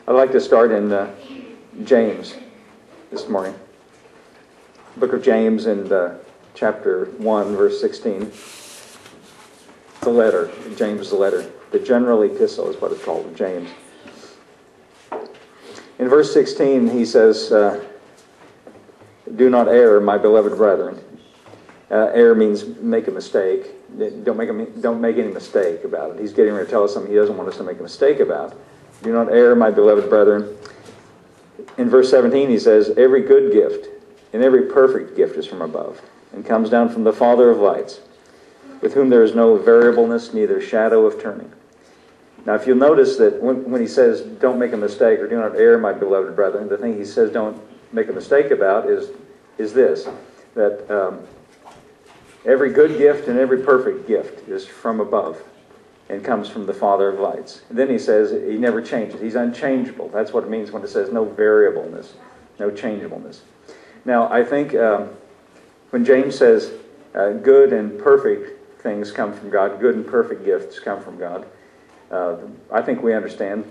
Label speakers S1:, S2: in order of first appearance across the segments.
S1: I'd like to start in James this morning. Book of James and chapter 1, verse 16. The letter, James the letter. The general epistle is what it's called, James. In verse 16 he says, do not err, my beloved brethren. Err means make a mistake. Don't make any mistake about it. He's getting ready to tell us something he doesn't want us to make a mistake about. Do not err, my beloved brethren. In verse 17 he says, every good gift and every perfect gift is from above, and comes down from the Father of lights, with whom there is no variableness, neither shadow of turning. Now if you'll notice that when he says, don't make a mistake, or do not err, my beloved brethren, the thing he says don't make a mistake about is this, that every good gift and every perfect gift is from above and comes from the Father of lights. And then he says he never changes. He's unchangeable. That's what it means when it says no variableness, no changeableness. Now, I think when James says good and perfect things come from God, good and perfect gifts come from God, I think we understand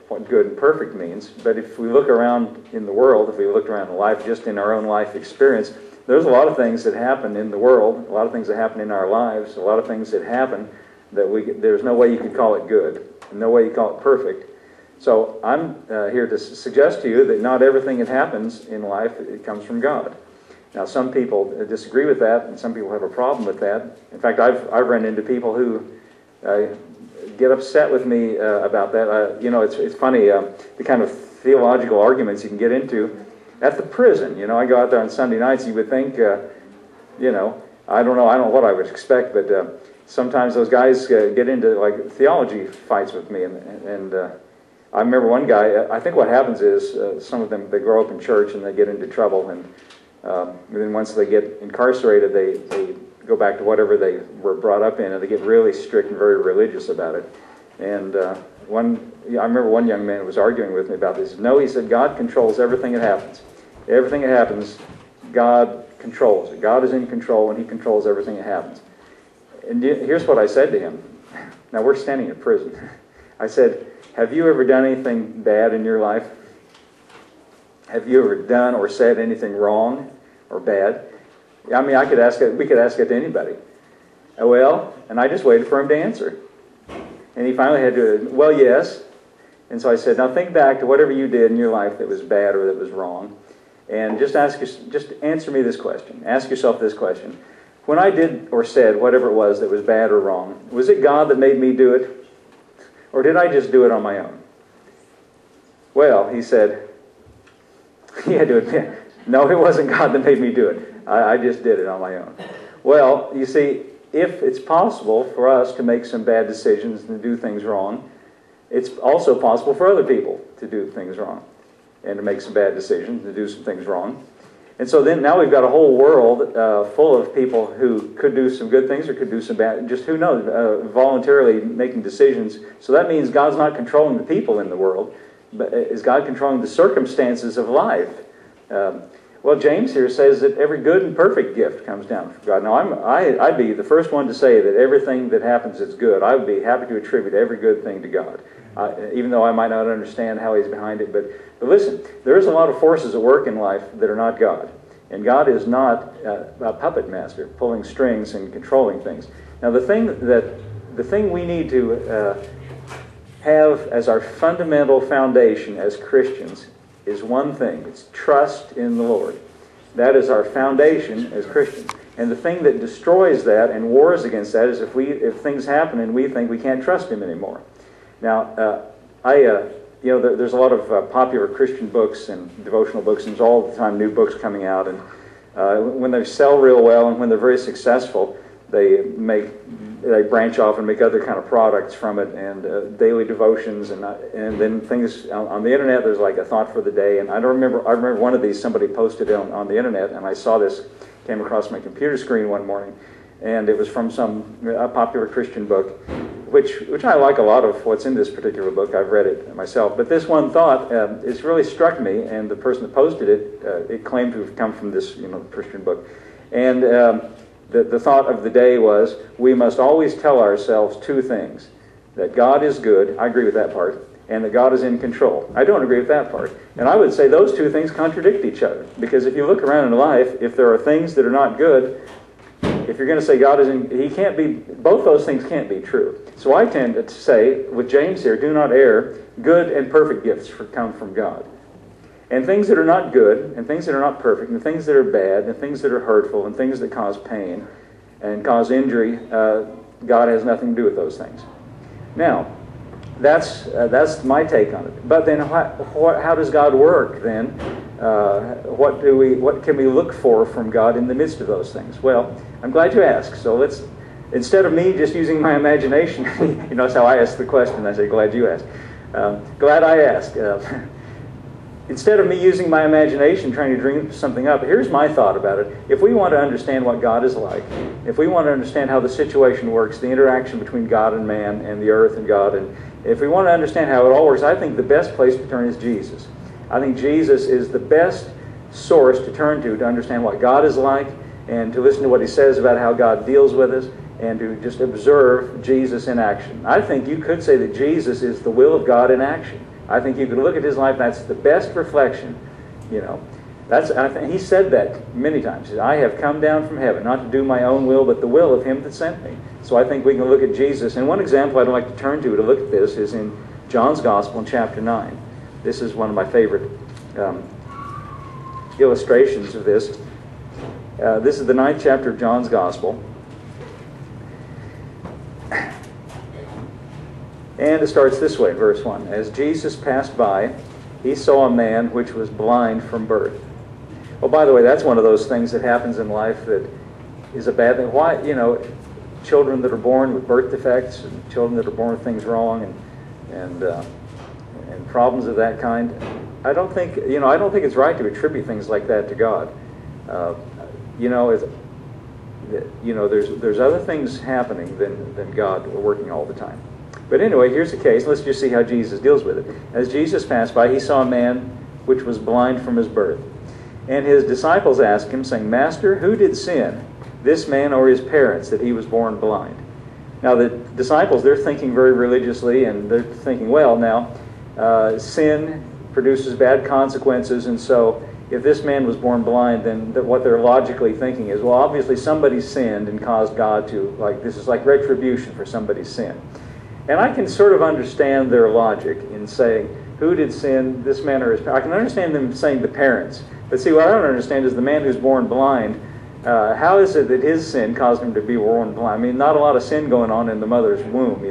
S1: what good and perfect means. But if we look around in the world, if we look around in life, just in our own life experience, there's a lot of things that happen in the world, a lot of things that happen in our lives, a lot of things that happen that there's no way you could call it good, no way you call it perfect. So I'm here to suggest to you that not everything that happens in life, it comes from God. Now some people disagree with that, and some people have a problem with that. In fact, I've run into people who get upset with me about that. It's funny, the kind of theological arguments you can get into at the prison. I go out there on Sunday nights, you would think, I don't know what I would expect, but sometimes those guys get into like theology fights with me, and I remember one guy. I think what happens is some of them, they grow up in church and they get into trouble, and then once they get incarcerated, they go back to whatever they were brought up in, and they get really strict and very religious about it. And I remember one young man was arguing with me about this. No, he said, God controls everything that happens. Everything that happens, God controls it. God is in control, and He controls everything that happens. And here's what I said to him. Now, we're standing in prison. I said, have you ever done anything bad in your life? Have you ever done or said anything wrong or bad? I mean, we could ask it to anybody. And I just waited for him to answer. And he finally had to, well, yes. And so I said, now think back to whatever you did in your life that was bad or that was wrong. And just answer me this question. Ask yourself this question. When I did or said whatever it was that was bad or wrong, was it God that made me do it? Or did I just do it on my own? Well, he said, he had to admit, no, it wasn't God that made me do it. I just did it on my own. Well, you see, if it's possible for us to make some bad decisions and do things wrong, it's also possible for other people to do things wrong and to make some bad decisions, to do some things wrong. And so then now we've got a whole world full of people who could do some good things or could do some bad, just who knows, voluntarily making decisions. So that means God's not controlling the people in the world, but is God controlling the circumstances of life? Well, James here says that every good and perfect gift comes down from God. Now, I'd be the first one to say that everything that happens is good. I would be happy to attribute every good thing to God, even though I might not understand how He's behind it. But listen, there's a lot of forces at work in life that are not God. And God is not a puppet master, pulling strings and controlling things. Now, the thing we need to have as our fundamental foundation as Christians is one thing. It's trust in the Lord. That is our foundation as Christians. And the thing that destroys that and wars against that is if things happen and we think we can't trust Him anymore. Now, there's a lot of popular Christian books and devotional books, and there's all the time new books coming out. And when they sell real well and when they're very successful, they branch off and make other kind of products from it, and daily devotions, and then things on the internet. There's like a thought for the day, and I remember one of these somebody posted it on the internet, and I saw this, came across my computer screen one morning, and it was from some popular Christian book, which I like a lot of what's in this particular book. I've read it myself, but this one thought it's really struck me, and the person that posted it, it claimed to have come from this Christian book, and the thought of the day was, we must always tell ourselves two things: that God is good, I agree with that part, and that God is in control. I don't agree with that part. And I would say those two things contradict each other. Because if you look around in life, if there are things that are not good, if you're going to say God is in, He can't be, both those things can't be true. So I tend to say, with James here, do not err, good and perfect gifts come from God. And things that are not good, and things that are not perfect, and things that are bad, and things that are hurtful, and things that cause pain and cause injury, God has nothing to do with those things. Now, that's my take on it. But then, how does God work then? What can we look for from God in the midst of those things? Well, I'm glad you asked. So instead of me just using my imagination, you notice how I ask the question. I say, glad you asked. Glad I asked. Instead of me using my imagination trying to dream something up, here's my thought about it. If we want to understand what God is like, if we want to understand how the situation works, the interaction between God and man and the earth and God, and if we want to understand how it all works, I think the best place to turn is Jesus. I think Jesus is the best source to turn to understand what God is like and to listen to what He says about how God deals with us and to just observe Jesus in action. I think you could say that Jesus is the will of God in action. I think you could look at His life, that's the best reflection, He said that many times. He said, I have come down from heaven, not to do my own will, but the will of Him that sent me. So I think we can look at Jesus. And one example I'd like to turn to look at this is in John's Gospel in chapter 9. This is one of my favorite illustrations of this. This is the 9th chapter of John's Gospel. And it starts this way, verse 1. As Jesus passed by, He saw a man which was blind from birth. Well, by the way, that's one of those things that happens in life that is a bad thing. Why, children that are born with birth defects, and children that are born with things wrong, and problems of that kind. I don't think it's right to attribute things like that to God. There's other things happening than God working all the time. But anyway, here's the case. Let's just see how Jesus deals with it. As Jesus passed by, He saw a man which was blind from his birth. And His disciples asked Him, saying, Master, who did sin, this man or his parents, that he was born blind? Now the disciples, they're thinking very religiously, and they're thinking, well, now, sin produces bad consequences, and so if this man was born blind, then what they're logically thinking is, well, obviously somebody sinned and caused God to, this is like retribution for somebody's sin. And I can sort of understand their logic in saying, who did sin, this man or his parents? I can understand them saying the parents. But see, what I don't understand is the man who's born blind, how is it that his sin caused him to be born blind? I mean, not a lot of sin going on in the mother's womb,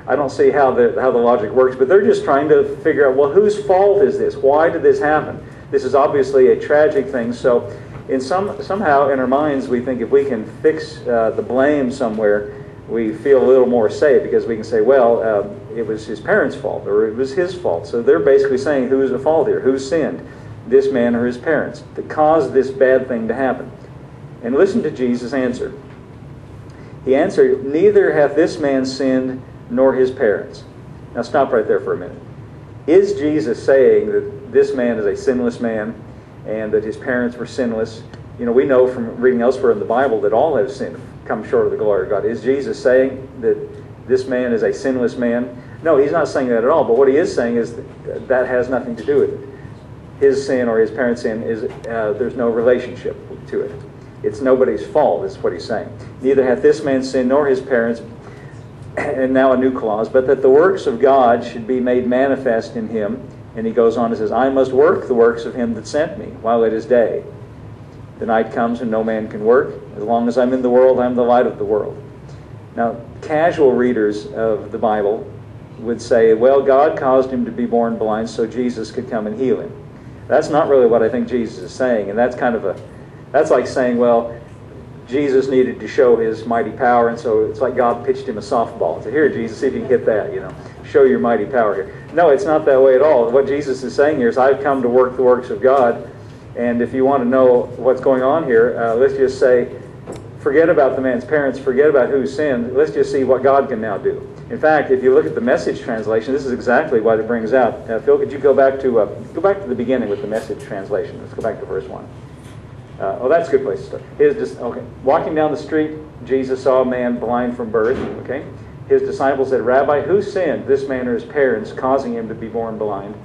S1: I don't see how the logic works, but they're just trying to figure out, well, whose fault is this? Why did this happen? This is obviously a tragic thing, so somehow in our minds we think if we can fix the blame somewhere, we feel a little more safe because we can say, well, it was his parents' fault or it was his fault. So they're basically saying who's at fault here? Who sinned? This man or his parents that caused this bad thing to happen? And listen to Jesus' answer. He answered, neither hath this man sinned nor his parents. Now stop right there for a minute. Is Jesus saying that this man is a sinless man and that his parents were sinless? We know from reading elsewhere in the Bible that all have sinned, come short of the glory of God. Is Jesus saying that this man is a sinless man? No, He's not saying that at all. But what He is saying is that has nothing to do with it. His sin or his parents' sin is there's no relationship to it. It's nobody's fault, is what He's saying. Neither hath this man sinned nor his parents, and now a new clause, but that the works of God should be made manifest in him. And he goes on and says, I must work the works of Him that sent me while it is day. The night comes and no man can work. As long as I'm in the world, I'm the light of the world. Now, casual readers of the Bible would say, well, God caused him to be born blind so Jesus could come and heal him. That's not really what I think Jesus is saying. And that's like saying, well, Jesus needed to show His mighty power, and so it's like God pitched him a softball and said, here, Jesus, see if you can hit that, show your mighty power here. No, it's not that way at all. What Jesus is saying here is, I've come to work the works of God. And if you want to know what's going on here, let's just say, forget about the man's parents, forget about who sinned. Let's just see what God can now do. In fact, if you look at the Message translation, this is exactly what it brings out. Phil, could you go back to the beginning with the Message translation? Let's go back to verse 1. That's a good place to start. Walking down the street, Jesus saw a man blind from birth. Okay, His disciples said, Rabbi, who sinned, this man or his parents, causing him to be born blind?